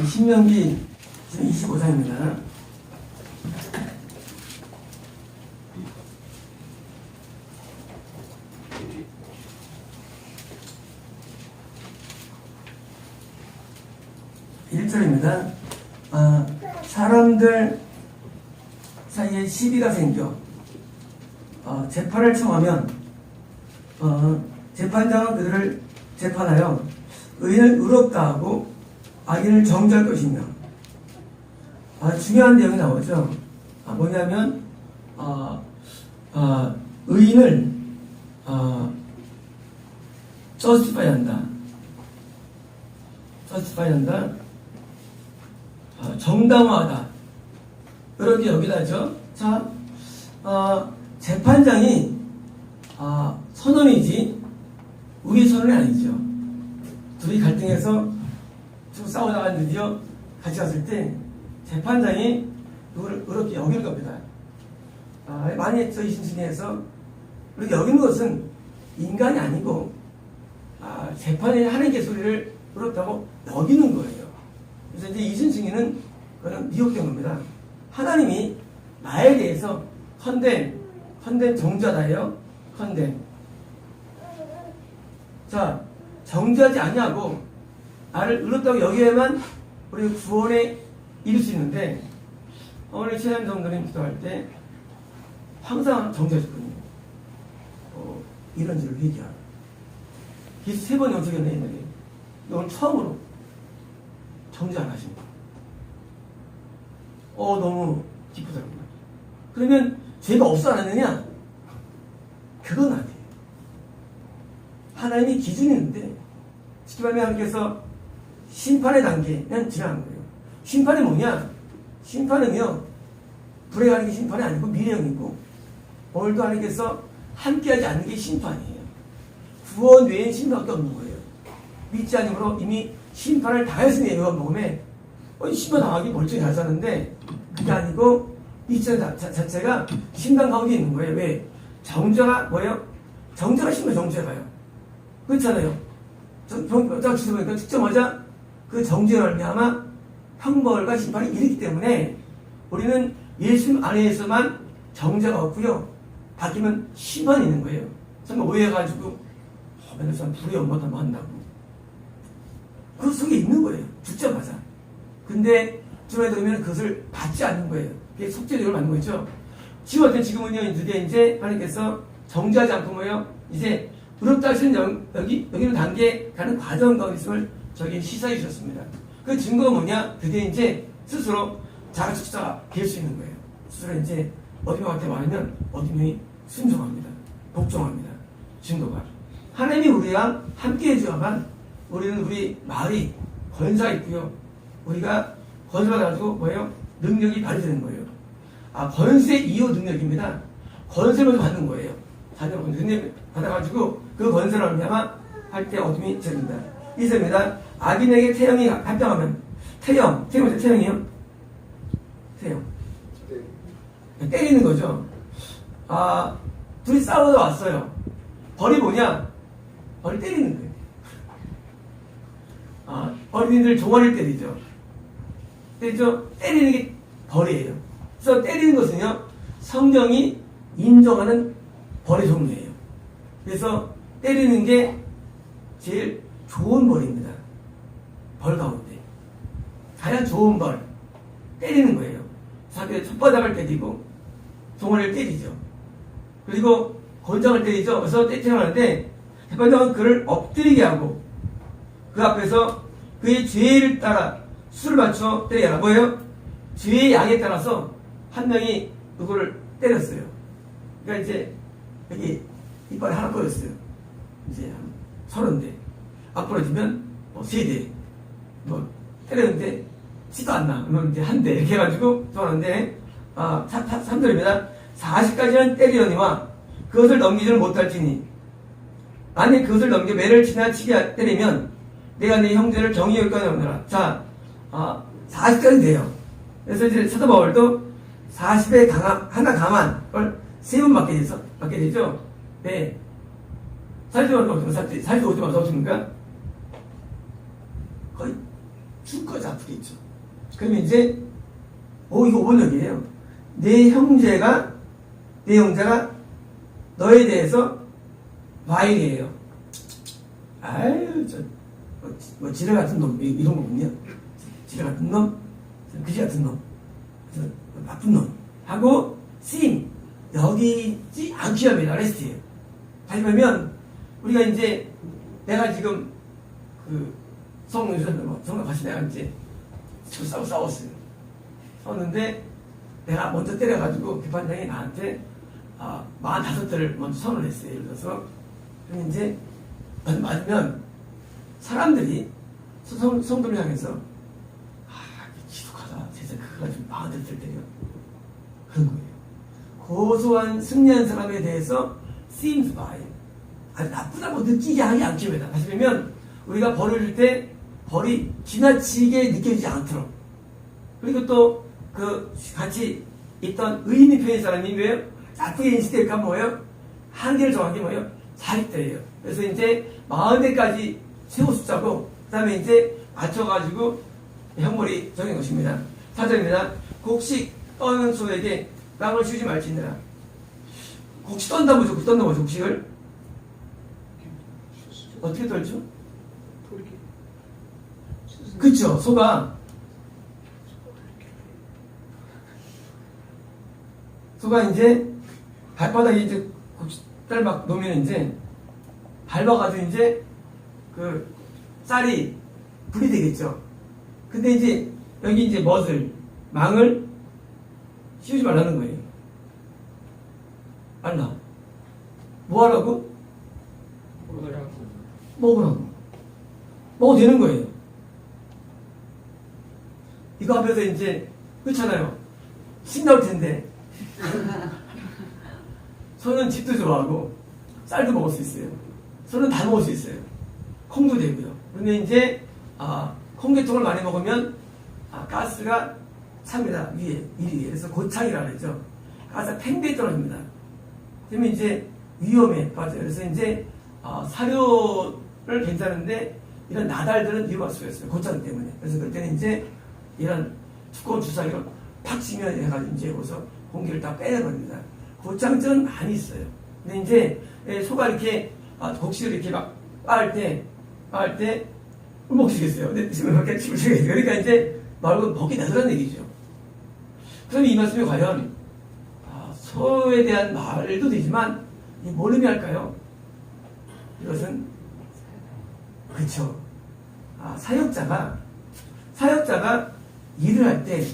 신명기 25장입니다. (1절입니다) 사람들 사이에 시비가 생겨 재판을 청하면 재판장은 그들을 재판하여 의인을 의롭다 하고 악인을 정죄할 것이며, 중요한 내용이 나오죠. 뭐냐면 의인을 justify 한다. 정당화하다. 이렇게 여기다죠. 자, 재판장이 선원이지 우리 선원이 아니죠. 둘이 갈등해서 쭉 싸우다가 드디어 같이 갔을 때 재판장이 누구를 이렇게 여길 겁니다. 만약 저희 신신에서 이렇게 여기는 것은 인간이 아니고 재판에 하는 개소리를 그렇다고 여기는 거예요. 그래서 이제 이순승이는 그는 미혹된 겁니다. 하나님이 나에 대해서 컨덴 정죄하다예요. 컨덴. 자, 정죄하지 않냐고 나를 의롭다고 여기에만 우리 구원에 이룰 수 있는데, 오늘 최현 성도님 기도할 때 항상 정죄하셨거든요. 이런 줄을 회개하라. 계속 3번 영적이었네 옛날에. 오늘 처음으로 정죄 안 하십니다. 너무 기쁘더라고요. 그러면 죄가 없어 안 하느냐? 그건 아니에요. 하나님이 기준이 있는데 쉽게 말하면 하나님께서 심판의 단계는 지나간 거예요. 심판이 뭐냐? 심판은요, 불에 가는 게 심판이 아니고 미래형이고, 오늘도 하나님께서 함께하지 않는 게 심판이에요. 구원 외엔 심판밖에 없는 거예요. 믿지 않으므로 이미 심판을 당했으니 요한 복음에 심판 당하기 멀쩡히 잘 사는데, 그게 아니고 믿지 않는 자체가 심판 가운데 있는 거예요. 왜? 정죄가 뭐예요? 정죄가 심판 정죄가요. 그렇잖아요. 정죄가 주소보니까 특정하자 그 정죄를 말미암아 형벌과 심판이 이르기 때문에 우리는 예수 안에서만 정죄가 없고요, 바뀌면 심판이 있는 거예요. 정말 오해해가지고 맨날 참 불의 엄마도 한다고 그 속에 있는 거예요. 죽자마자. 근데 주님에 들으면 그것을 받지 않는 거예요. 그게 속죄력을 받는 거죠. 지금은요, 이제 하나님께서 정죄하지 않고 뭐예요? 이제 의롭다 하시는 여기는 단계에 가는 과정 가운데 있음을 저에게 시사해 주셨습니다. 그 증거가 뭐냐? 드디어 이제 스스로 자가축사가 될 수 있는 거예요. 스스로 이제 어디명한테 말하면 어디명이 순종합니다. 복종합니다. 증거가. 하나님이 우리와 함께 해줘야만 우리는 우리 마을이 권세가 있고요. 우리가 권세가 가지고 뭐예요? 능력이 발휘되는 거예요. 권세 이후 능력입니다. 권세를 먼저 받는 거예요. 자녀 능력 받아가지고 그 권세를 하면 할 때 어둠이 제립니다. 이세입니다. 악인에게 태형이 합당하면 태형이요? 태형. 때리는 거죠. 둘이 싸우다 왔어요. 벌이 뭐냐? 벌이 때리는 거예요. 어린이들 종아리를 때리죠. 때리는 게 벌이에요. 그래서 때리는 것은요, 성경이 인정하는 벌의 종류예요. 그래서 때리는 게 제일 좋은 벌입니다. 벌 가운데 가장 좋은 벌, 때리는 거예요. 자기의 손바닥을 때리고 종아리를 때리죠. 그리고 곤장을 때리죠. 그래서 때리는데 재판장은 그를 엎드리게 하고 그 앞에서 그의 죄를 따라 수를 맞춰 때려야 하라. 뭐예요? 죄의 양에 따라서 한 명이 누구를 때렸어요. 그러니까 이제 여기 이빨이 하나 부러졌어요. 이제 한 30대. 안 부러지면 3대. 때렸는데 티도 안 나. 그러면 이제 한 대. 이렇게 해가지고 또 하는데, 3절입니다. 40까지는 때리려니와 그것을 넘기지는 못할지니, 만약 그것을 넘겨 매를 지나치게 때리면 내가 네 형제를 정의 여기까지 넘겨라. 자, 40까지 돼요. 그래서 이제 사도 바울도 40에 하나 강한 걸 3번 받게 되죠. 네. 45점 어떻습니까? 거의 죽까지 아프겠죠. 그러면 이제 이거 5번역이에요. 내 형제가 너에 대해서 과일이에요. 아유, 지뢰 같은 놈, 이런 거군요. 지뢰 같은 놈, 그지 같은 놈, 나쁜 놈. 하고, 씬, 여기지 않기 위함이다. 레스트예요. 다시 보면, 우리가 이제, 내가 지금, 성같이 내가 이제, 싸웠어요. 싸웠는데, 내가 먼저 때려가지고, 비판장이 나한테, 45대를 먼저 선언을 했어요. 예를 들어서. 그럼 이제, 맞으면, 사람들이, 성도를 향해서, 지독하다. 세상 그거 가지고 45대를 때려. 그런 거예요. 고소한 승리한 사람에 대해서, seems by. 아주 나쁘다고 느끼게 하지 않기 위해서. 다시 보면, 우리가 벌을 줄 때, 벌이 지나치게 느껴지지 않도록. 그리고 또, 같이 있던 의인이 표현한 사람이 왜요? 나쁘게 인식될까 뭐예요? 한계를 정한 게 뭐예요? 40대예요. 그래서 이제 40대까지 최고 숫자고, 그 다음에 이제 맞춰가지고 형벌이 정한 것입니다. 4절입니다. 곡식 떠는 소에게 땅을 쉬지 말지니라. 곡식 떤다 보죠, 곡식을. 어떻게 떨죠? 그쵸, 소가 이제 발바닥에 이제 딸막 놓으면 이제 밟아가지고 이제 쌀이 불이 되겠죠. 근데 이제 여기 이제 망을 씌우지 말라는 거예요. 알라. 뭐 하라고? 먹으라고. 먹어도 되는 거예요. 이거 하면서 이제 그렇잖아요. 신나올 텐데. 소는 집도 좋아하고 쌀도 먹을 수 있어요. 소는 다 먹을 수 있어요. 콩도 되고요. 그런데 이제 콩계통을 많이 먹으면 가스가 찹니다. 위에. 그래서 고창이라 그러죠. 가스가 팽배에 떨어집니다. 그러면 이제 위험에 빠져요. 그래서 이제 사료를 괜찮은데 이런 나달들은 위험할 수가 있어요. 고창 때문에. 그래서 그럴 때는 이제 이런 두꺼운 주사기로 팍 치면 해가지고 이제 여기서 공기를 다 빼내버립니다. 고창증은 많이 있어요. 근데 이제 소가 이렇게 곡식을 이렇게 막 빻을 때 먹히겠어요. 근데 지금 그렇게 집으시겠어요. 그러니까 이제 말고 먹기 내더라는 얘기죠. 그럼 이 말씀이 과연 소에 대한 말도 되지만 뭘 의미할까요? 이것은 그렇죠. 사역자가 일을 할 때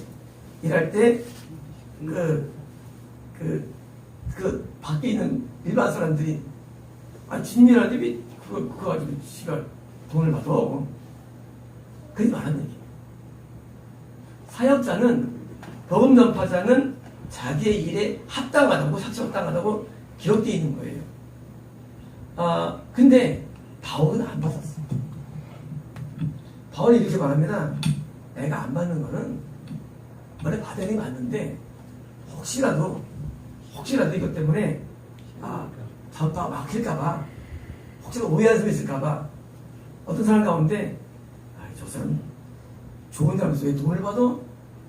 밖에 있는 일반 사람들이 주님이라는데 그거 가지고 지가 돈을 받아. 그러지 말라는 얘기예요. 사역자는 복음 전파자는 자기의 일에 합당하다고 합당하다고 기록되어 있는 거예요. 근데 바울은 안 받았어. 바울이 이렇게 말합니다. 내가 안 받는 거는 원래 받아야 되는 게 맞는데 혹시라도 이것 때문에 전파가 막힐까봐 혹시나 오해하는 사람이 있을까봐 어떤 사람 가운데 저 사람 좋은 사람에서 왜 돈을 받아?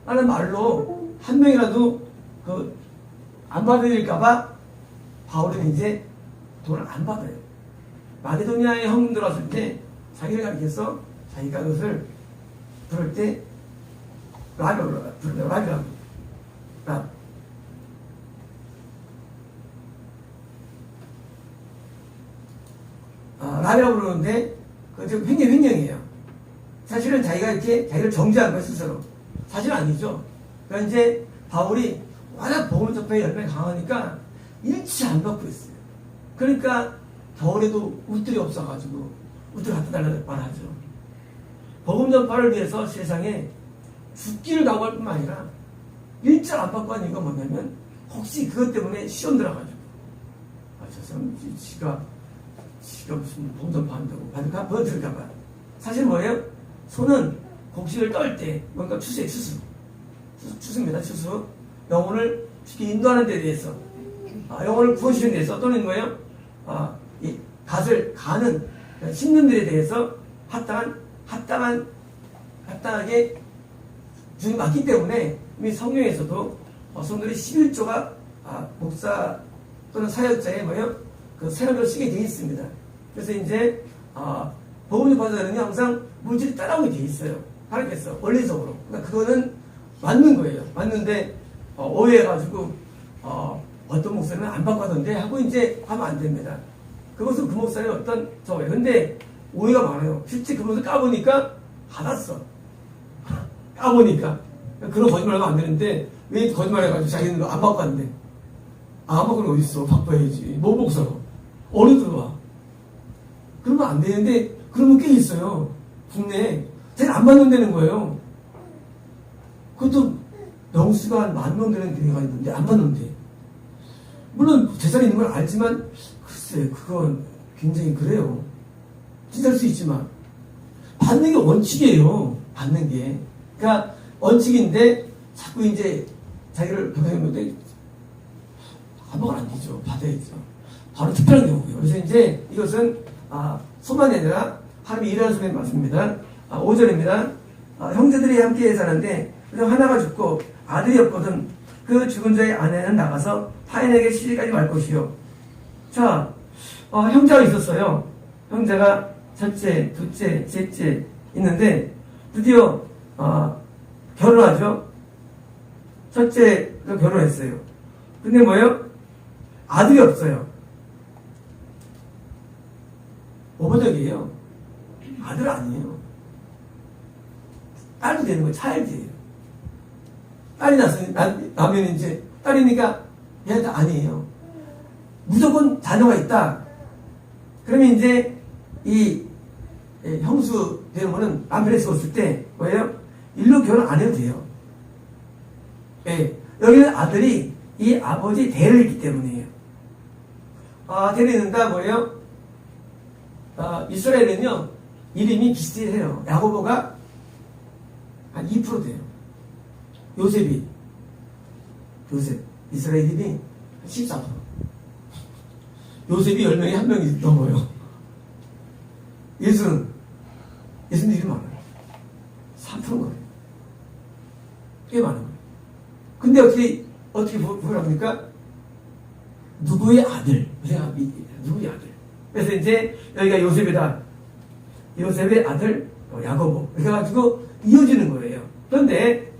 라는 말로 한 명이라도 안 받아들일까봐 바울은 이제 돈을 안 받아요. 마게도니아에 형님 들어왔을 때 자기를 가리켜서 자기가 그것을 부를 때 랍이라고 랍이라고 부르는데 그건 지금 횡령이에요. 사실은 자기가 이렇게 자기를 정죄한 거예요, 스스로. 사실은 아니죠. 그러니까 이제 바울이 워낙 복음 전파의 열매가 강하니까 일치 안 받고 있어요. 그러니까 겨울에도 웃들이 없어가지고 웃들 갖다 달라고 말하죠. 복음 전파를 위해서 세상에 죽기를 각오할 뿐만 아니라 일절 안 받고 하는 이유가 뭐냐면 혹시 그것 때문에 시험 들어가지고 저 사람 지가 무슨 복음 전파한다고 받을까? 보여줄까봐. 사실 뭐예요? 소는 곡식을 떨 때 뭔가 추수입니다. 추수. 영혼을 쉽게 인도하는 데 대해서 영혼을 구원시키는 데 대해서 또는 뭐예요? 이 갓을 가는 심는 데에 대해서 합당한 합당하게 주님 맞기 때문에 이미 성경에서도 성도들이 11조가 목사 또는 사역자의 그 세력을 쓰게 되어 있습니다. 그래서 이제 복음 전파자들은 항상 물질이 따라오게 되어 있어요. 하나님께서 원리적으로. 그러니까 그거는 맞는 거예요. 맞는데 오해해가지고 어떤 목사는 안 바꿔던데 하고 이제 하면 안 됩니다. 그것은 그 목사의 어떤 저거예요. 근데 오해가 많아요. 실제 그것을 까보니까 받았어. 까보니까. 그런 거짓말하면 안 되는데 왜 거짓말해가지고 자기는 안 바꿨는데 안 바꾸는 거 어딨어. 바꿔야지. 뭐 목사로. 어디 들어와. 그러면 안 되는데 그런 분 꽤 있어요. 국내에. 잘 안 받는다는 거예요. 그것도 명수가 한 10,000명 되는 교회가 있는데 안 받는데. 물론 재산이 있는 걸 알지만 글쎄 그건 굉장히 그래요. 찢을 수 있지만 받는 게 원칙이에요. 받는 게. 그러니까 원칙인데 자꾸 이제 자기를 변호했는데 안 먹으면 안 되죠. 받아야죠. 바로 특별한 경우예요. 그래서 이제 이것은 소만이 아니라 하나님이 일하는 소리의 말씀입니다. 5절입니다. 형제들이 함께 사는데 하나가 죽고 아들이 없거든 그 죽은 자의 아내는 나가서 타인에게 시집까지 말 것이요. 자, 형제가 있었어요. 형제가 첫째, 둘째, 셋째 있는데 드디어 결혼하죠. 첫째가 결혼했어요. 근데 뭐예요? 아들이 없어요. 오버덕이에요. 아들 아니에요. 딸도 되는 거예요. 차일드예요. 딸이 나면 이제 딸이니까 얘한테 아니에요. 무조건 자녀가 있다. 그러면 이제 이 형수 되는 거는 남편이 죽었을 때 뭐예요? 일로 결혼 안 해도 돼요. 예. 여기는 아들이 이 아버지 대를 있기 때문이에요. 대를 있는다 뭐예요? 이스라엘은요 이름이 비슷해요. 야고보가 한 2% 돼요. 요셉 이스라엘 이름이 14%. 요셉이 10명이 1명이 넘어요. 예수는 이름이 많아요. 3%인 거예요. 꽤 많은 거예요. 근데 어떻게 보랍니까? 누구의 아들? 누구의 아들? 그래서 이제 여기가 요셉이다. 요셉의 아들 야고보. 이렇게 해가지고 이어지는 거예요. 그런데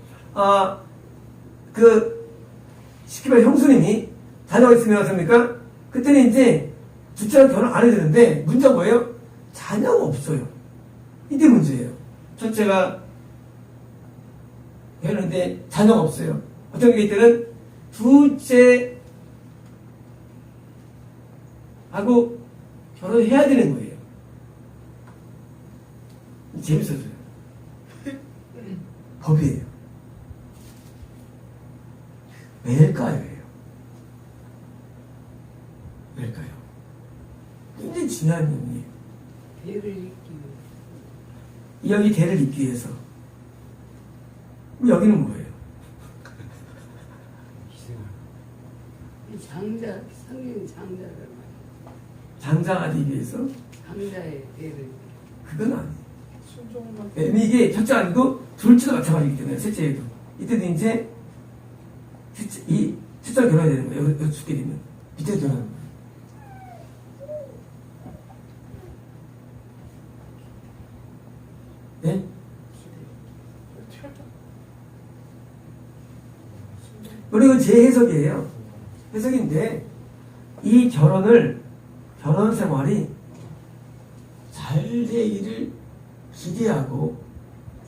쉽게 말해 형수님이 자녀가 있으면 어떻습니까? 그때는 이제 둘째랑 결혼 안 해야 되는데 문제가 뭐예요? 자녀가 없어요. 이때 문제예요. 첫째가 되는데 자녀가 없어요. 어떤 게 이때는 둘째 하고 결혼해야 되는 거예요. 재밌어져요. 법이에요. 왜일까요? 왜일까요? 굉장히 중요한 의미예요. 대를 잇기 위해서. 여기 대를 잇기 위해서. 여기는 뭐예요? 장자, 성경 장자를 말이에요. 장자가 되기 위해서? 장자의 대를. 그건 아니에요. 이게 첫째가 아니고 둘째도 마찬가지이기 때문에 셋째에도 이때도 이제 첫째가 결혼해야 되는 거예요. 여기 죽게 되면 밑에 결혼하는 거예요. 네? 그리고 제 해석이에요. 해석인데 이 결혼 생활이 잘 되기를 기대하고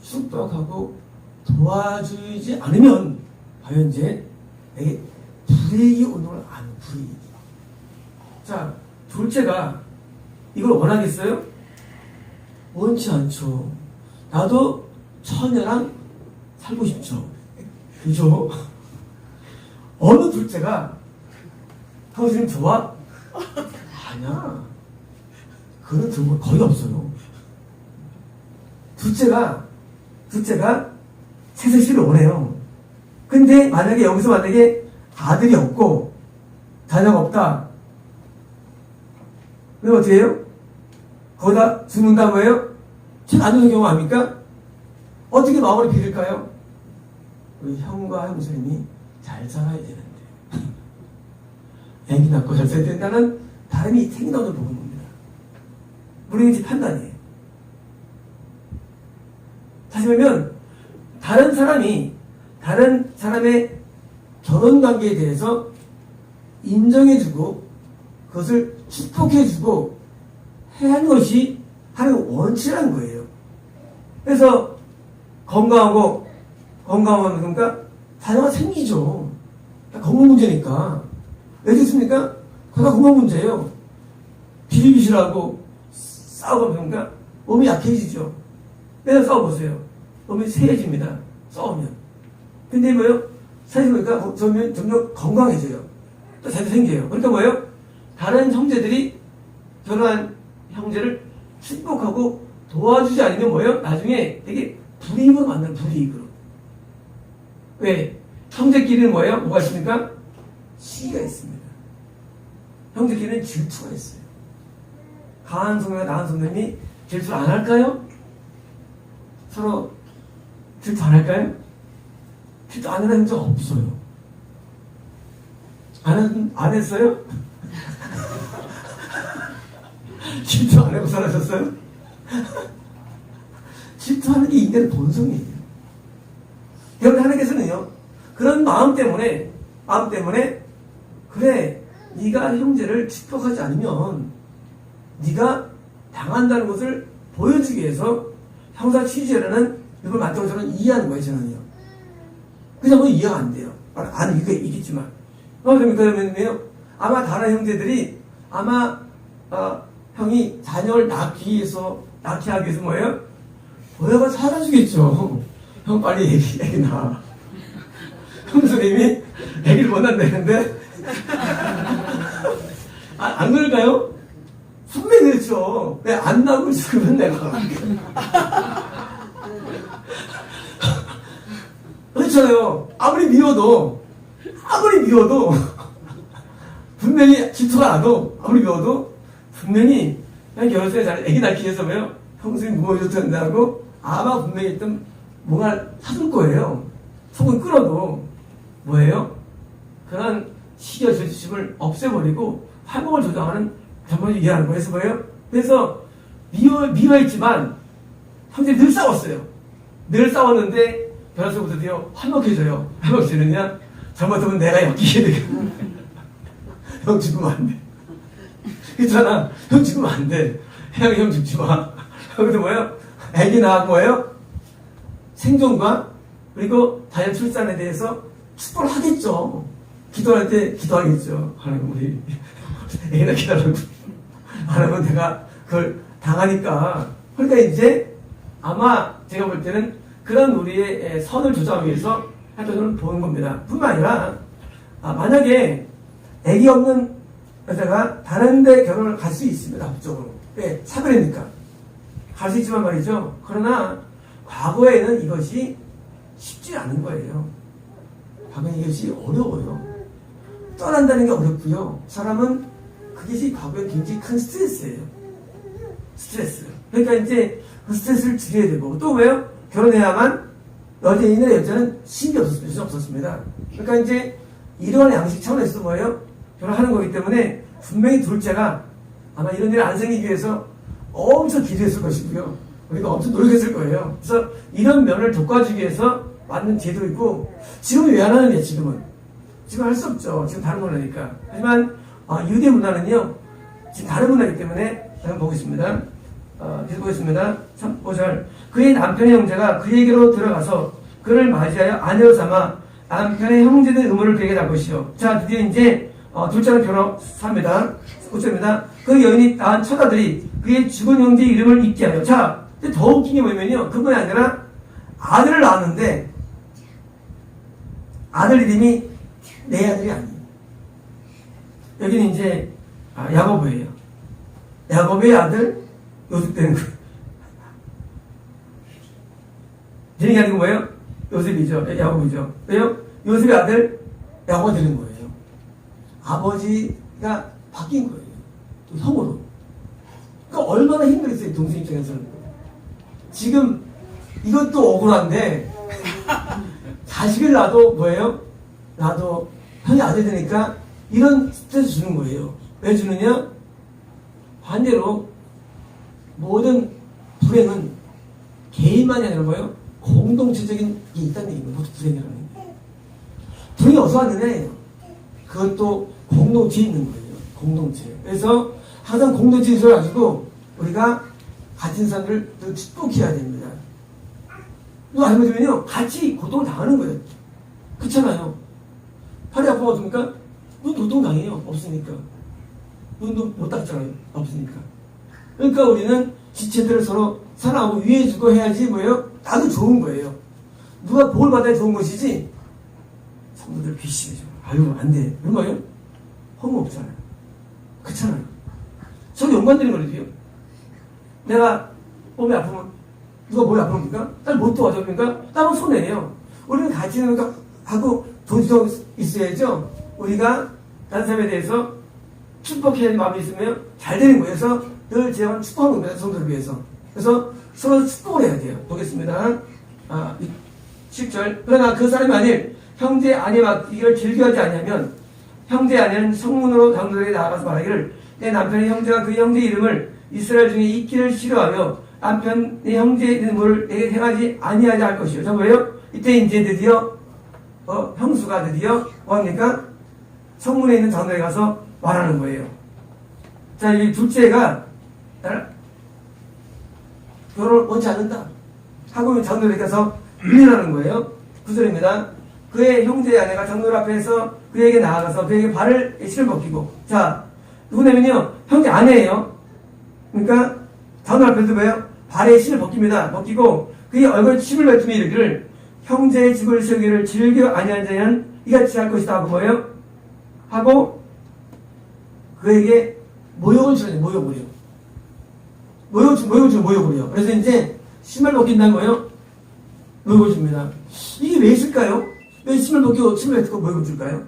축복하고 도와주지 않으면 과연 이제 내게 불이익이 오는 걸 아는 불이익이. 자, 둘째가 이걸 원하겠어요? 원치 않죠. 나도 처녀랑 살고 싶죠. 그죠? 어느 둘째가 형수님 좋아? 아니야. 그런 경우 거의 없어요. 둘째가 새색시를 원해요. 근데 여기서 만약에 아들이 없고 자녀가 없다. 그럼 어떻게 해요? 거기다 죽는다 뭐예요? 책 안 주는 경우 아닙니까? 어떻게 마음을 비릴까요? 우리 형과 형수님이 잘 살아야 되는데 애기 낳고 잘 살아야 된다는 다름이 생긴다고 보는 겁니다. 우리는 이제 판단이에요. 다시 말하면 다른 사람의 결혼관계에 대해서 인정해주고 그것을 축복해주고 해야 하는 것이 하나의 원칙이라는 거예요. 그래서 건강하면 그러니까 자녀가 생기죠. 건강 문제니까. 왜 그렇습니까? 그가 건강 문제예요. 비리비실하고 싸우고 그러니까 몸이 약해지죠. 맨날 싸워보세요. 몸이 세해집니다. 싸우면. 근데 뭐예요? 사실 보니까 점점 건강해져요. 또 자주 생겨요. 그러니까 뭐예요? 다른 형제들이 결혼한 형제를 축복하고 도와주지 않으면 뭐예요? 나중에 되게 불이익으로 만나는 불이익으로. 왜? 형제끼리는 뭐예요? 뭐가 있습니까? 시기가 있습니다. 형제끼리는 질투가 있어요. 강한 손님과 나은 손님이 질투를 안 할까요? 서로 질투 안 할까요? 질투 안 하는 형제 없어요. 안 했어요? 질투 안 하고 살아셨어요? 질투하는 게 인간의 본성이에요. 그런데 하나님께서는요, 그런 마음 때문에 그래, 네가 형제를 축복하지 않으면 네가 당한다는 것을 보여주기 위해서 형사 취지라는 이걸 맞다고 저는 이해하는 거예요. 저는요. 그냥 이해가 안 돼요. 아니 이거 있겠지만 그러면요, 아마 다른 형제들이 아마 형이 자녀를 낳기 하기 위해서 뭐예요? 보여가 살아주겠죠. 형 빨리 애기 낳아. 형수님이 애기를 못 낳는다는데 안 그럴까요? 분명히 그렇죠. 왜 안 낳고 죽으면 내가 그렇잖아요. 아무리 미워도 분명히 질투가 나도 아무리 미워도 분명히 그냥 결혼생활 잘 애기 낳기 위해서 뭐예요? 형수님 무모해줬다고 아마 분명히 좀 뭔가 사줄 거예요. 속은 끓어도 뭐예요? 그런 시기와 질투심을 없애버리고 화목을 조장하는 전반적으로 이해하는 거예요. 그래서 뭐예요? 그래서 미워했지만 형제들이 늘 싸웠어요. 늘 싸웠는데 변화서부터 드디어 화목해져요. 화목해지느냐? 잘못하면 내가 엮이게 되겠네. 형 죽으면 안 돼. 그렇잖아. 형 죽으면 안 돼. 형 죽지 마. 그래서 뭐예요? 애기 낳고 뭐예요? 생존과 그리고 자연 출산에 대해서 축복을 하겠죠. 기도할 때 기도하겠죠. 하나님 우리 애기 낳기 달라고. 하나님은 내가 그걸 당하니까. 그러니까 이제 아마 제가 볼 때는 그런 우리의 선을 조장하기 위해서 하여튼 보는 겁니다. 뿐만 아니라 만약에 애기 없는 여자가 다른 데 결혼을 갈 수 있습니다. 법적으로. 왜? 사별이니까. 갈 수 있지만 말이죠. 그러나 과거에는 이것이 쉽지 않은 거예요. 과거에는 이것이 어려워요. 떠난다는 게 어렵고요. 사람은 그것이 과거에 굉장히 큰 스트레스예요. 스트레스. 그러니까 이제 그 스트레스를 줄여야 되고 또 왜요? 결혼해야만 여자인의 여자는 신이 없었습니다. 그러니까 이제 이러한 양식 차원에서 뭐예요? 결혼하는 거기 때문에 분명히 둘째가 아마 이런 일이 안 생기기 위해서 엄청 기도했을 것이고요. 우리가 엄청 노력했을 거예요. 그래서 이런 면을 돋궈주기 위해서 맞는 제도 있고 지금은 왜 안 하느냐 지금은 할 수 없죠. 지금 다른 문화니까. 하지만 유대 문화는요 지금 다른 문화이기 때문에 한번 보겠습니다. 계속 보겠습니다. 5절 그의 남편의 형제가 그에게로 들어가서 그를 맞이하여 아내로 삼아 남편의 형제들의 의무를 그에게 잡으시오. 자 드디어 이제 둘째는 결혼합니다. 5절입니다. 그 여인이 낳은 첫 아들이 그의 죽은 형제의 이름을 잊게 하여. 자 더 웃긴 게 뭐냐면요, 그뿐이 아니라 아들을 낳았는데 아들 이름이 내 아들이 아니에요. 여기는 이제 야고보예요. 야고보의 아들 요셉 되는 거예요. 되는 아니고 뭐예요? 요셉이죠. 야고보죠. 왜요? 요셉의 아들 야고보가 되는 거예요. 아버지가 바뀐 거예요. 또 형으로. 그러니까 얼마나 힘들었어요. 동생 입장에서는. 지금 이것도 억울한데, 자식을 낳아도 뭐예요? 나도 형이 아들 되니까 이런 스트레스 주는 거예요. 왜 주느냐? 반대로 모든 불행은 개인만이 아니라 뭐예요? 공동체적인 게 있다는 얘기예요. 모두 불행이라는 게. 불행이 어디서 왔느냐? 그것도 공동체에 있는 거예요. 공동체. 그래서 항상 공동체에 있어가지고 우리가 같은 사람들을 더 축복해야 됩니다. 이거 알고 보면요, 같이 고통을 당하는 거예요. 그렇잖아요. 팔이 아프면 어떻습니까? 눈도 고통당해요. 없으니까. 눈도 못 닦잖아요. 없으니까. 그러니까 우리는 지체들을 서로 사랑하고 위해주고 해야지 뭐예요? 나도 좋은 거예요. 누가 복을 받아야 좋은 것이지, 성도들 비심해져. 아유, 안 돼. 이런 거예요? 허무 없잖아요. 그렇잖아요. 저도 연관되는 거거든요. 내가 몸이 아프면, 누가 몸이 아픕니까? 날 못 도와줍니까? 나만 손해예요. 우리는 같이 하고 도지도 있어야죠. 우리가 다른 사람에 대해서 축복해야 하는 마음이 있으면 잘 되는 거예요. 그래서 늘 제가 축복하는 겁니다. 성도를 위해서. 그래서 서로 축복을 해야 돼요. 보겠습니다. 10절. 그러나 그 사람이 만일 형제 아내 맡기기를 즐겨하지 아니하면 형제 아내는 성문으로 장로들에게 나아가서 말하기를 내 남편의 형제가 그 형제 이름을 이스라엘 중에 있기를 싫어하며 남편의 형제 이름을 내게 행하지 아니하지 할 것이요. 저 뭐예요? 이때 이제 드디어 형수가 드디어 뭐합니까? 성문에 있는 장로에 가서 말하는 거예요. 자, 이 둘째가 결혼을 원치 않는다 하고 장로에 가서 밀려나는 거예요. 9절입니다. 그의 형제의 아내가 장로 앞에서 그에게 나아가서 그에게 발을 실을 벗기고, 자, 누구냐면요, 형제 아내예요. 그러니까 장로 앞에서 뭐예요? 발에 실을 벗깁니다. 벗기고 그의 얼굴에 침을 뱉으며 이르기를 형제의 집을 세우기를 즐겨 아니한 자는 이같이 할 것이다 하고 뭐예요? 하고 그에게 모욕을 주는 모욕을요. 모욕을요. 그래서 이제 침을 벗긴다는 거예요. 모욕을 줍니다. 이게 왜 있을까요? 왜 침을 벗기고 침을 뱉고 모욕을 줄까요?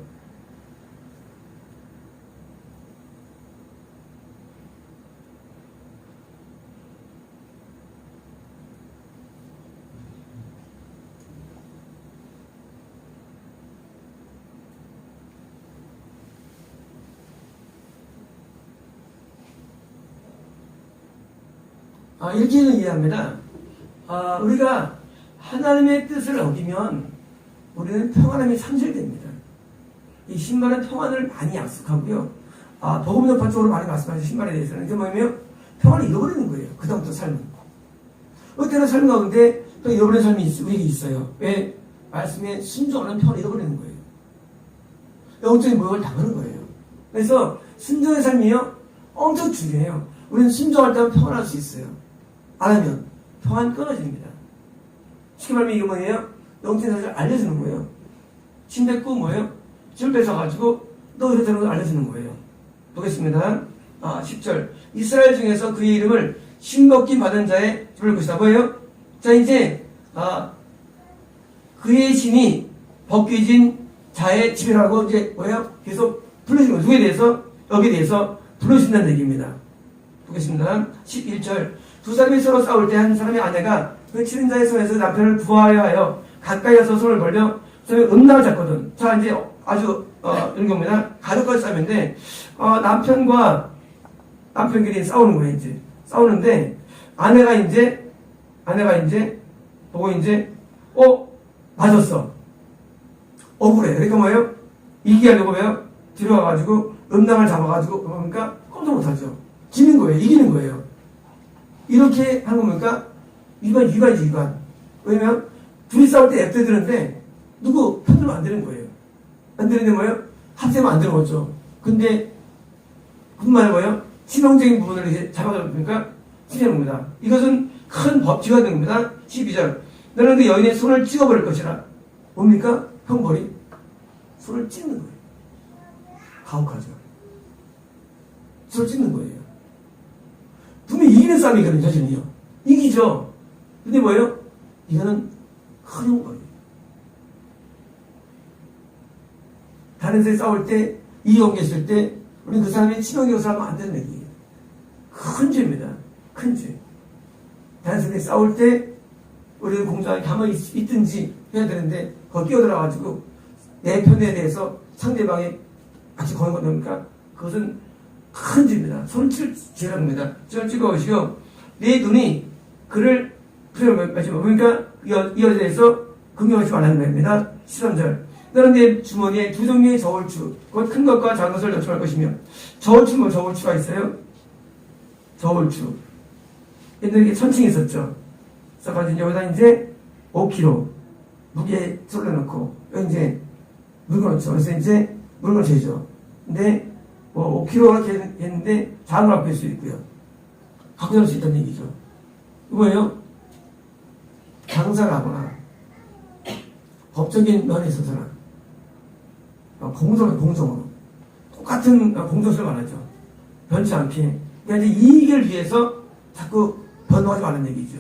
이렇게는 이해합니다. 우리가 하나님의 뜻을 어기면 우리는 평안함이 상실됩니다. 이 신발은 평안을 많이 약속하고요. 복음 전파적으로 많이 말씀하신 신발에 대해서는 이게 뭐냐면 평안을 잃어버리는 거예요. 그다음부터 삶은. 어때나 삶 가운데 또 잃어버리는 삶이 우리에게 있어요. 왜? 말씀에 순종하는 평안을 잃어버리는 거예요. 영적인 모욕을 당하는 거예요. 그래서 순종의 삶이요, 엄청 중요해요. 우리는 순종할 때만 평안할 수 있어요. 안 하면 평안 끊어집니다. 쉽게 말하면 이게 뭐예요? 영적인 사실을 알려주는 거예요. 침뱉고 뭐예요? 집을 뺏어가지고 너 이렇게 되는 걸 알려주는 거예요. 보겠습니다. 10절. 이스라엘 중에서 그의 이름을 신벗김 받은 자의 부를 것이다. 뭐예요? 자, 이제 그의 신이 벗겨진 자의 집이라고 이제 뭐예요? 계속 불러주는 거예요. 누구에 대해서? 여기에 대해서 불러주신다는 얘기입니다. 보겠습니다. 11절. 두 사람이 서로 싸울 때 한 사람의 아내가 그 치는 자의 손에서 남편을 구하여 하여 가까이 가서 손을 벌려 그 사람이 음란을 잡거든. 자, 이제 아주 이런 겁니다. 가족과의 싸움인데 남편끼리 싸우는 거예요. 이제 싸우는데 아내가 이제 보고 이제 맞았어. 억울해. 그러니까 뭐예요? 이기하려고 뭐예요? 들어와가지고 음란을 잡아가지고 그러니까 꼼짝 못하죠. 지는 거예요. 이기는 거예요. 이렇게 하는 겁니까? 위반이지, 위반. 왜냐면, 둘이 싸울 때 앱대드는데, 누구 편들면 안 되는 거예요. 안 되는데 뭐예요? 합세면 안 되는 거죠. 근데, 그뿐만 아니라 뭐예요? 치명적인 부분을 이제 잡아가니까, 치는 겁니다. 이것은 큰 법칙이 되는 겁니다. 12절. 너는 그 여인의 손을 찍어버릴 것이라. 뭡니까? 형벌이? 손을 찍는 거예요. 가혹하죠. 손을 찍는 거예요. 분명히 이기는 싸움이거든요, 자신이요. 이기죠. 근데 뭐예요? 이거는 큰 형벌이에요. 다른 사람이 싸울 때, 이용계 있을 때, 우리는 그 사람이 치명적으로 하면 안 되는 얘기예요. 큰 죄입니다. 큰 죄. 다른 사람이 싸울 때, 우리는 공정하게 가만히 있든지 해야 되는데 거기 끼어들어가지고 내 편에 대해서 상대방이 같이 거는 건 뭡니까? 그것은 큰 죄입니다. 손을 칠 죄랍니다. 손을 찍어오시고 내 눈이 그를 그러니까 이 여자에 대해서 긍정하지 말라는 말입니다. 13절 너는 내 주머니에 두 종류의 저울추 곧 큰 것과 작은 것을 넣지 말 것이며 저울추가 있어요. 저울추 옛날에 천칭이 있었죠. 그래서 가지고 여기다 이제 5kg 무게 쏠려놓고 여기 이제 물건 넣죠. 그래서 이제 물건 재죠. 근데 뭐 5kg가 했는데 작은 걸 갖고 수 있고요. 갖고 다닐 수 있다는 얘기죠. 뭐예요? 장사를 하거나 법적인 면에 있어서는 공정으로 똑같은 공정수를 말하죠. 변치 않게. 그러니까 이제 이익을 위해서 자꾸 변동하지 말라는 얘기죠.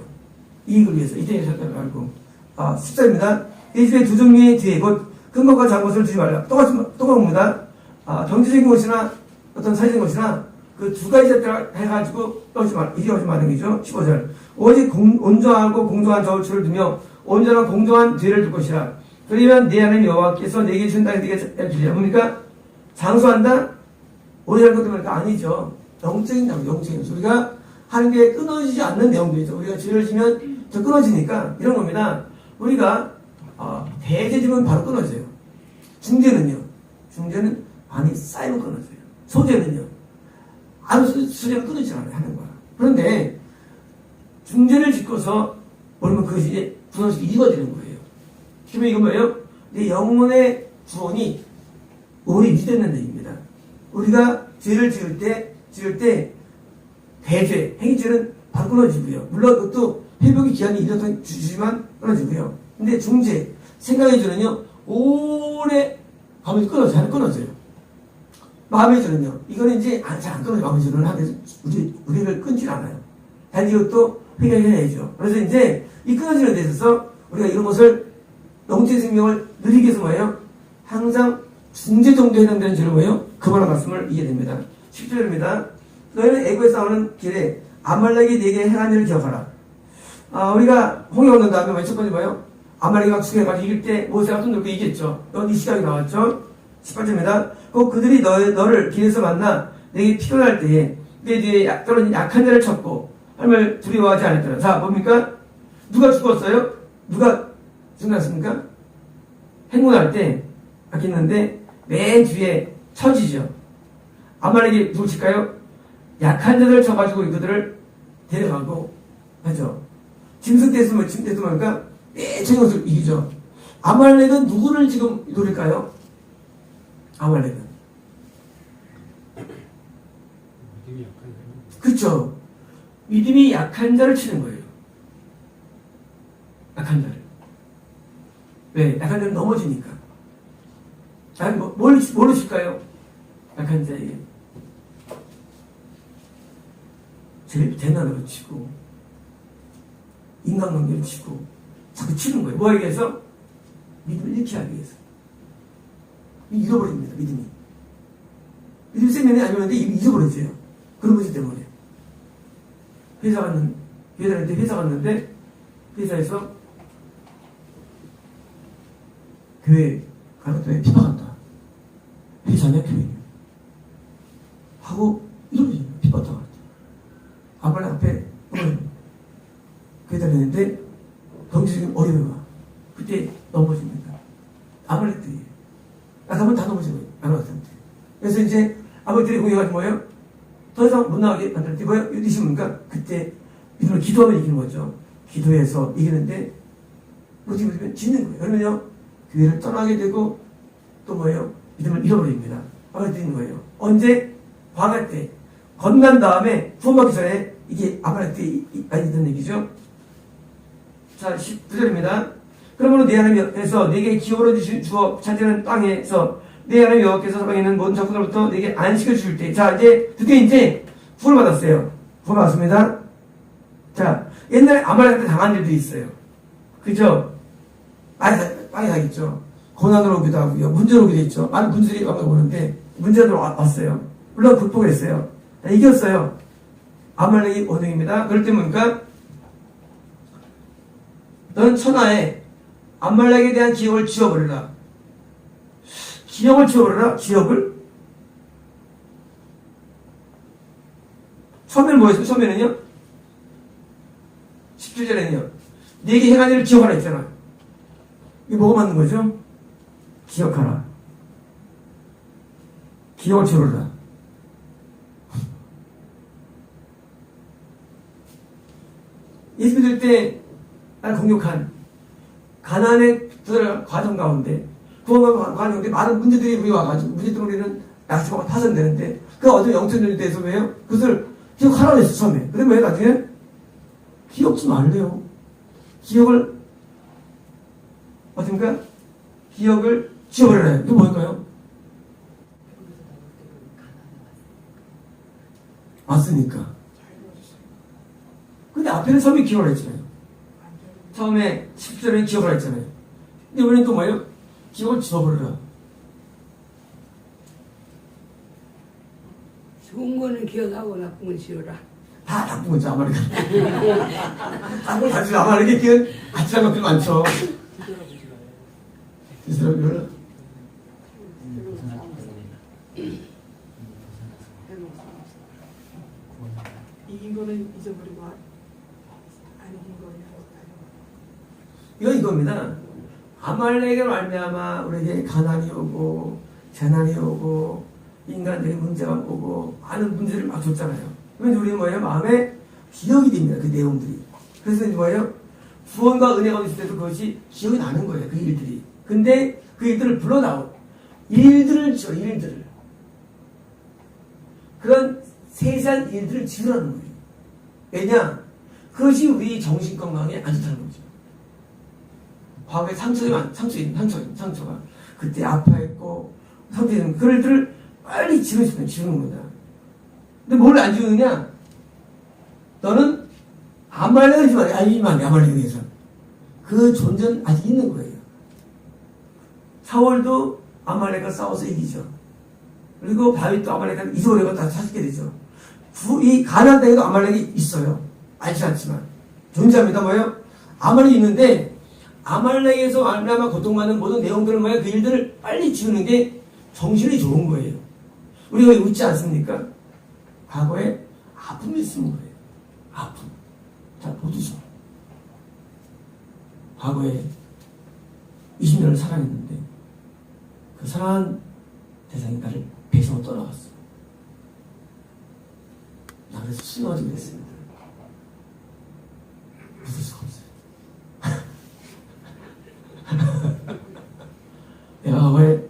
이익을 위해서. 이때 설득을 말고. 14입니다. 이 집에 두 종류의 뒤에 곧 큰 것과 작은 것을 두지 말라. 똑같습니다. 경제적인 것이나 어떤 사회적인 것이나 그 두 가지 자체를 해가지고 이게 오지 말라는 얘기죠. 15절. 오직 온전하고 공정한 저울추를 두며 온전한 공정한 뒤를 둘 것이라. 그러면 내 하나님 여호와께서 내게 준 땅에 네게 주리라. 뭡니까? 장수한다? 오해할 것도 보니까 아니죠. 영적인 우리가 하는 게 끊어지지 않는 내용들이죠. 우리가 죄를 지면 더 끊어지니까 이런 겁니다. 우리가 대죄지면 바로 끊어져요. 중죄는 많이 쌓이면 끊어져요. 소죄는요. 소죄는 끊어지지 않아요. 하는 거야. 그런데 중죄를 짓고서 그러면 그것이 이제 구원이 이루어지는 거예요. 그러면 이건 뭐예요? 내 영혼의 구원이 오래 유지되는 얘기입니다. 우리가 죄를 지을 때 대죄, 행위죄는 바로 끊어지고요. 물론 그것도 회복의 기한이 1년 동안 주지만 끊어지고요. 근데 중죄, 생각의 죄는요, 오래 가면서 끊어져요. 마음의 죄는요, 이거는 이제 잘 안 끊어져요. 마음의 죄는 하면서 우리를 끊질 않아요. 단 이것도 해결해야죠. 그래서 이제 이 끊어지는 데 있어서 우리가 이런 것을 영적인 생명을 누리기 위해서 뭐예요? 항상 중죄 정도 해당되는 죄를 뭐예요? 그만한 말씀을 이해됩니다. 10절입니다. 너희는 애굽에서 나오는 길에 아말렉이 네게 행한 일을 기억하라. 우리가 홍해 건넌 다음에 첫 번째 뭐예요? 아말렉이 막 죽여가지고 이길 때 모세가 손 들고 이겼죠. 여기 이 시각이 나왔죠. 18절입니다. 꼭 그들이 너를 길에서 만나 내게 피곤할 때에 내 뒤에 떨어진 약한 자를 쳤고 하나님을 두려워하지 않았더라. 자, 뭡니까? 누가 죽었어요? 누가 죽었습니까? 행군할 때 아꼈는데 맨 뒤에 처지죠. 아말렉이 누구 칠까요? 약한 자들을 쳐가지고 이들을 데려가고 하죠. 짐승 때 쓰면 뭡니까? 맨 최근 것을 이기죠. 아말렉은 누구를 지금 노릴까요? 아말렉은 믿음이 약한 사람. 그렇죠. 믿음이 약한 자를 치는 거예요. 약한 자를. 왜? 약한 자는 넘어지니까. 뭘로 칠까요? 약한 자에게. 제일 대난으로 치고, 인간관계로 치고, 자꾸 치는 거예요. 뭐하기 위해서? 믿음을 잃게 하기 위해서. 잃어버립니다, 믿음이. 믿음 생명이 아니었는데 잃어버렸어요. 그런 문제 때문에. 회사 갔는데, 회사에서 교회 가는데 핍박한다. 회사냐, 교회냐. 하고, 이러면서 핍박당할 때. 아말렉 앞에 교회 다니는데, 경제적인 어려움이 와. 그때 넘어집니다. 아말렉들이. 가면 다 넘어지고, 아말렉한테. 그래서 이제, 아말렉들이 공격하지 뭐예요? 더 이상 못 나가게 만들 때 뭐예요? 이십니까? 그때 믿음을 기도하면 이기는 거죠. 기도해서 이기는데 어떻게 보면 지는 거예요. 그러면요 교회를 떠나게 되고 또 뭐예요? 믿음을 잃어버립니다. 하게 되는 거예요. 언제? 광야 때 건난 다음에 구원받기 전에 이게 아말렉 때 많이 듣는 얘기죠. 자 19절입니다. 그러므로 내 하나님께서 내게 기업으로 주어 차지하는 땅에서 내 하나님 여호와께서 서방에 있는 모든 적군으로부터 내게 안식을 줄 때, 자 이제 드디어 이제 구원을 받았어요. 구원 받았습니다. 자 옛날에 아말렉한테 당한 일도 있어요. 그죠? 많이 당했죠. 고난으로 오기도 하고요. 문제로 오기도 했죠. 많은 분들이 오는데 문제로 왔어요. 물론 극복했어요. 이겼어요. 아말렉이 원흉입니다. 그럴 때 뭡니까? 너는 천하에 아말렉에 대한 기억을 지워버려라. 기억을 지워버려라. 기억을. 처음에는 뭐였어요? 처음에는요? 17절에는요. 네게 행한 일을 기억하라 했잖아. 이게 뭐가 맞는 거죠? 기억하라. 기억을 지워버려라. 예수 믿을 때 나를 공격한 가난의 과정 가운데 구원의 과정 가운데 많은 문제들이 우리 와가지고 문제 때문에 우리는 낙심하고 파손되는데 그 어떤 영적인 데에서 왜요? 그것을 기억하라고 했어 처음에. 근데 왜 나중에 기억지 말래요. 기억을 어떤가? 기억을 지워버려야 해요. 이게 뭘까요? 맞습니까? 근데 앞에는 처음에 기억을 했잖아요. 처음에 10절에 기억을 했잖아요. 근데 이번엔 또 뭐예요? 기억을 지워버려라. 좋은 거는 기억하고 나쁜 건 지워라. 다 나쁜 거죠, 아마리가. 나쁜 거 가지고 아마리가 기억 같이 한 것들 많죠. 이 사람들은 이긴 거는 잊어버리고 안 이긴 거는 이건 이겁니다. 아말렉으로 말미암아 우리에게 가난이 오고 재난이 오고 인간들의 문제가 오고 많은 문제를 막 줬잖아요. 그러면 우리는 뭐예요? 마음에 기억이 됩니다. 그 내용들이. 그래서 이제 뭐예요? 구원과 은혜가 있을 때도 그것이 기억이 나는 거예요. 그 일들이. 근데 그 일들을 불러나온 일들을 지어 일들을. 그런 세세한 일들을 지으라는 거예요. 왜냐? 그것이 우리 정신 건강에 안 좋다는 거죠. 과거에 상처가 그때 아파했고 상처된 그런 일들을 빨리 지우는 거다. 근데 뭘 안 지우느냐? 너는 아말렉을 알지만 아말렉에 대해서 그 존재는 아직 있는 거예요. 사울도 아말렉과 싸워서 이기죠. 그리고 다윗도 아말렉과 이스라엘과 다 찾게 되죠. 이 가나안 땅에도 아말렉이 있어요. 알지 않지만 존재합니다. 뭐예요? 아말렉이 있는데 아말렉에서 말미암아 고통받는 모든 내용들을 뭐예요? 그 일들을 빨리 지우는 게 정신이 좋은 거예요. 우리가 웃지 않습니까? 과거에 아픔이 있는 거예요. 아픔. 잘 보듯이. 과거에 20년을 사랑했는데 그 사랑한 대상이 나를 배신하고 떠나갔어. 나 그래서 슬퍼지게 됐습니다. 웃을 수가 없어요. 내가 과거에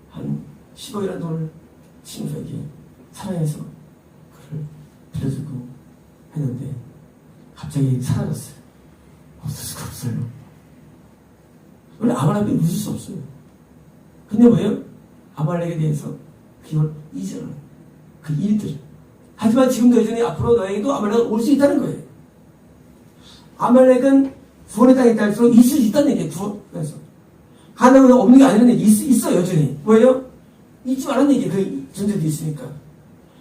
한 10억이라는 돈을 친구에게 사랑해서 그를 빌려주고 했는데 갑자기 사라졌어요. 웃을 수가 없어요. 원래 아말렉이 웃을 수 없어요. 근데 뭐예요? 아말렉에 대해서 기억을 잊어요. 그 일들. 하지만 지금도 여전히 앞으로 너에게도 아말렉은 올 수 있다는 거예요. 아말렉은 구원의 땅에 있다할수록 있을 수 있다는 얘기예요. 구원에서. 가능은 없는 게 아니라는 얘기 있어 여전히. 뭐예요? 잊지 말라는 얘기예요. 그 존재도 있으니까.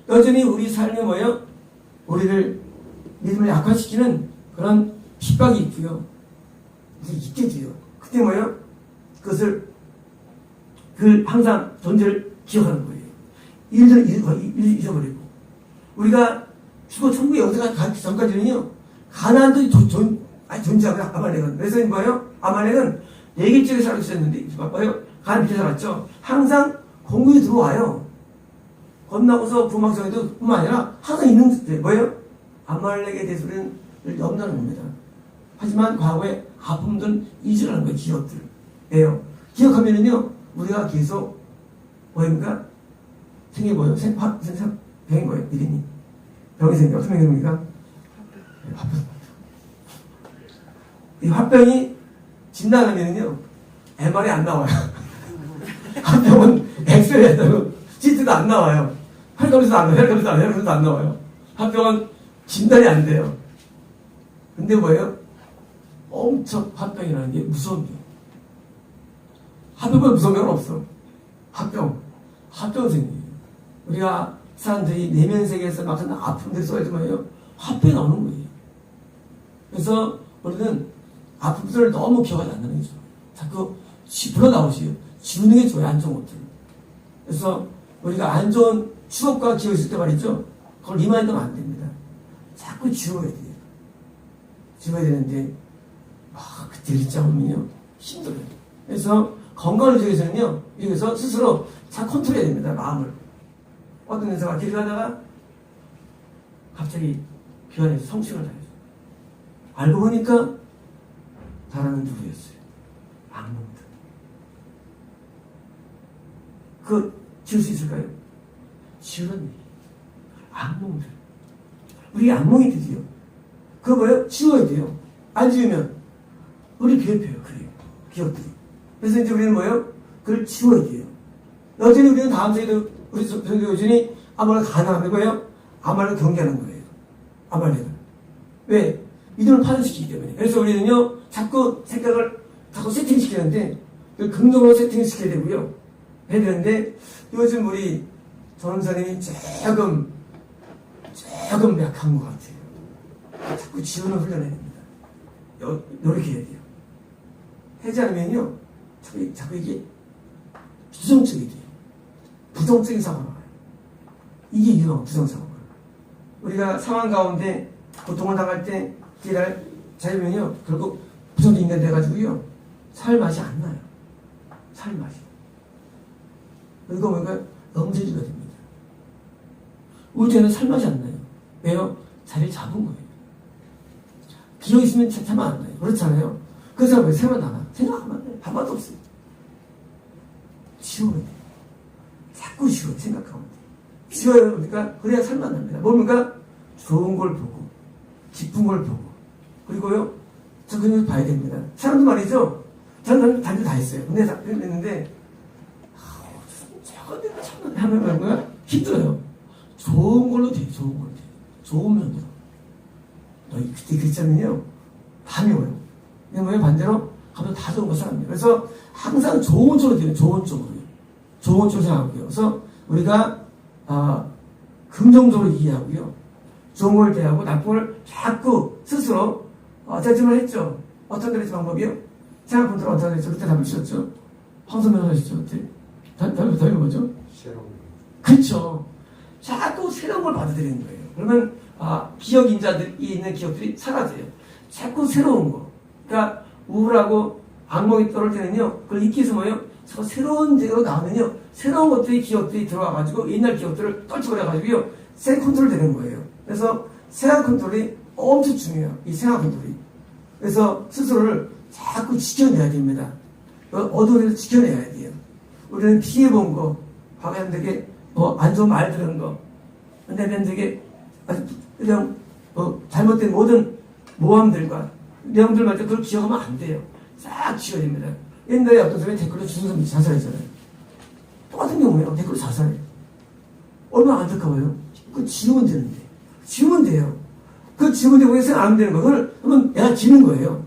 여전히 우리 삶에 뭐예요? 우리를 믿음을 약화시키는 그런 핍박이 있고요. 있게 돼요. 그때 뭐예요? 그것을 항상 존재를 기억하는 거예요. 일들을 잊어버리고. 우리가 죽어 천국에 영생을 가기 전까지는요, 가나안도 존재하고 아말렉은. 그래서 뭐예요? 아말렉은 4개 지역에 살고 있었는데, 뭐예요? 가나안 밑에 살았죠. 항상 공격이 들어와요. 건너고서 부막성에도 뿐만 아니라 항상 있는, 뭐예요? 아말렉에 대해서 우리는 늘 염려하는 겁니다. 하지만 과거에 아픔들은 잊으라는 거예요, 기억들. 왜요? 기억하면은요, 우리가 계속, 뭐입니까? 생겨 보여요. 병인 거예요, 미리니. 병이 생겨. 어떤 병이 생깁니까? 화병. 이 화병이 진단하면은요, MR이 안 나와요. 화병은 엑스레이 했다고, CT도 안 나와요. 혈관에서도 안 나와요. 화병은 진단이 안 돼요. 근데 뭐예요? 엄청 화병이라는 게 무서운 병. 화병보다 무서운 병은 없어. 화병은 생겨요. 우리가 사람들이 내면 세계에서 맡은 아픔들이 쏘여지면 뭐예요? 화병이 나오는 거예요. 그래서 우리는 아픈 분들을 너무 기억하지 않는 게 좋아요. 자꾸 불어 나오시요. 지우는 게 좋아요. 안 좋은 것들. 그래서 우리가 안 좋은 추억과 기억이 있을 때 말이죠. 그걸 리마인드하면 안 됩니다. 자꾸 지워야 돼요. 지워야 되는데 그때 일자 보면요 힘들어요. 그래서 건강을 유지하기 위해서는요, 여기서 스스로 잘 컨트롤해야 됩니다. 마음을. 어떤 여자가 길 가다가 갑자기 변해서 성취를 당했어요. 알고 보니까 다른 누구였어요? 악몽들. 그거 지울 수 있을까요? 지우는 얘기. 악몽들. 우리 악몽이 드디어. 그거 뭐예요? 지워야 돼요. 안 지우면 우리 괴롭혀요. 그래요. 기억들이. 그래서 이제 우리는 뭐예요? 그걸 지워야 돼요. 여전히 우리는 다음 세에도 우리 성도 여전히 아말렉 가능한 거예요? 아말렉 경계하는 거예요. 아말렉은. 왜? 믿음을 파손시키기 때문에. 그래서 우리는요, 자꾸 생각을 자꾸 세팅시키는데, 그 긍정으로 세팅시켜야 되고요. 해야 되는데, 요즘 우리 전원사님이 조금 약한 것 같아요. 자꾸 지우는 훈련해야 됩니다. 노력해야 돼요. 하지 않으면요, 자꾸 이게 부정적이 돼요. 부정적인 사고가 나요. 이게 유형 부정사고가. 우리가 상황 가운데 고통을 당할 때 길을 자유면요, 결국 부정적인 인간이 돼가지고요, 살 맛이 안 나요. 살 맛이. 그리고 뭔가 넘쳐지게 됩니다. 우리 때는 살 맛이 안 나요. 왜요? 자리를 잡은 거예요. 기억이 있으면 참 안 나요. 그렇잖아요. 그 사람은 생각 나나? 생각하면 안 돼요. 한마도 없어요. 지워야 돼요. 자꾸 지워요. 생각하면 돼요. 지워야 그러니까 그래야 살만 납니다. 뭡니까? 좋은 걸 보고, 기쁜 걸 보고, 그리고요, 저 그냥 봐야 됩니다. 사람도 말이죠. 저는 단지 다 했어요. 근데 다 했는데, 저거 내가 참 하는 거야? 힘들어요. 좋은 걸로 돼요. 좋은 걸로 돼요. 좋은 면으로. 너희 그때 그랬잖아요. 밤이 오요. 근데 뭐예요? 반대로 가면 다 좋은 거 사람이에요. 그래서 항상 좋은 쪽으로 돼요. 좋은 쪽으로요. 좋은 쪽으로 생각하고요. 그래서 우리가 긍정적으로 이해하고요. 좋은 걸 대하고 나쁜 걸 자꾸 스스로 짜증을 했죠. 어떤 데서 방법이요? 생각 컨트롤 어떤 데서 그때 답을 주셨죠? 황선명 하셨죠? 그때? 답이 뭐죠? 새로운 그렇죠. 자꾸 새로운 걸 받아들이는 거예요. 그러면 기억 인자들이 있는 기억들이 사라져요. 자꾸 새로운 거. 그러니까 우울하고 악몽이 떨어질 때는요, 그걸 잊기 위해서 뭐예요? 저 새로운 데로 나오면요, 새로운 것들이 기억들이 들어와가지고 옛날 기억들을 떨쳐버려가지고요, 새 컨트롤 되는 거예요. 그래서 생각 컨트롤이 엄청 중요해요. 이 생각 컨트롤이. 그래서 스스로를 자꾸 지켜내야 됩니다. 어두운 데서 지켜내야 돼요. 우리는 피해본 거, 과거에 되게 안 좋은 말 들은 거, 근데 되게 그냥 잘못된 모든 모함들과 내용들만 그걸 기억하면 안 돼요. 싹 지워야 됩니다. 옛날에 어떤 사람이 댓글로 죽은 사람이 자살했잖아요. 똑같은 경우예요. 댓글로 자살해. 얼마나 안타까워요. 그거 지우면 되는데. 지우면 돼요. 그거 지우면 되고 생각 안 하면 되는 거. 그러면 내가 지는 거예요.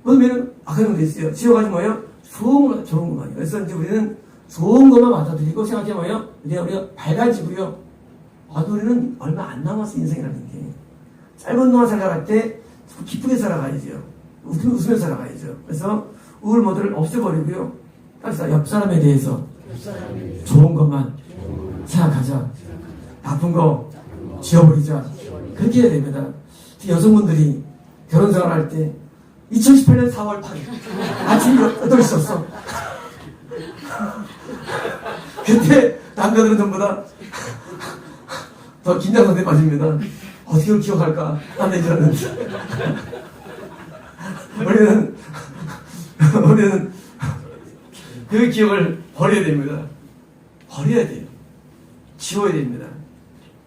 그러면 그런 거 있어요. 지워가지고 뭐예요? 좋은 것만요. 그래서 이제 우리는 좋은 것만 받아들이고 생각해 뭐예요? 우리가 밝아지고요. 우리는 얼마 안 남았어, 인생이라는 게. 짧은 동안 살아갈 때 기쁘게 살아가야죠. 웃으면서 살아가야죠. 그래서 우울 모드를 없애버리고요. 따라서 옆 사람에 대해서 좋은 것만 생각하자. 나쁜 거 지워버리자. 그렇게 해야 됩니다. 여성분들이 결혼 생활할 때 2018년 4월 8일 아침 8시 였어. 그때 남자들은 전부 다 더 긴장 상태에 빠집니다. 어떻게 기억할까? 하는 얘기를 우리는 그 기억을 버려야 됩니다. 버려야 돼요. 지워야 됩니다.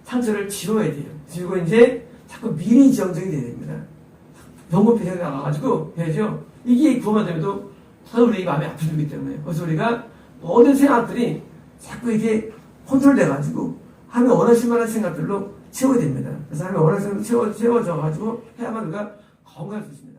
상처를 지워야 돼요. 그리고 이제 자꾸 미래 지향적이 돼야 됩니다. 병고 표정이 나와가지고 해야죠. 이게 구호만 되면도 서로 우리 마음이 아프기 때문에. 그래서 우리가 모든 생각들이 자꾸 이게 컨트롤돼가지고 하면 원하실 만한 생각들로 채워야 됩니다. 그래서 하면 원하시는 생각들로 채워져가지고 해야만 우리가 건강할 수 있습니다.